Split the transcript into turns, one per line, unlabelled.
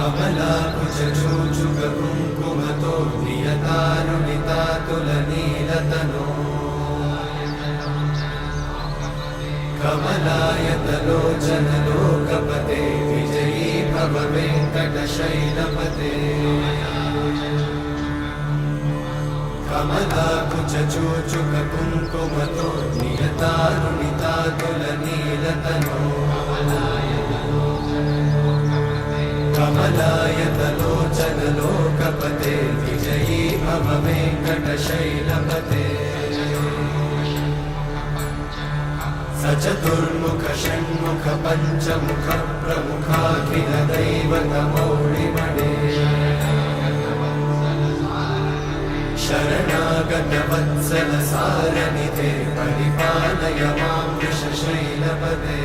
कमलाकुचूचुककुङ्कुमतो नियतारुणितातुलनीलतनो कमलायतलोचनलोकपते विजयी भव वेङ्कटशैलपते कमलाकुचूचुककुङ्कुमतो नियतारुणितातुलनीलतनो कमलायतलोचनलोकपते विजयी भव वेङ्कटशैलपते सचतुर्मुख षण्मुख पञ्चमुख प्रमुखाखिल दैवतमौळिमणे शरणागत वत्सल सारनिधे परिपालय मां वृषशैलपते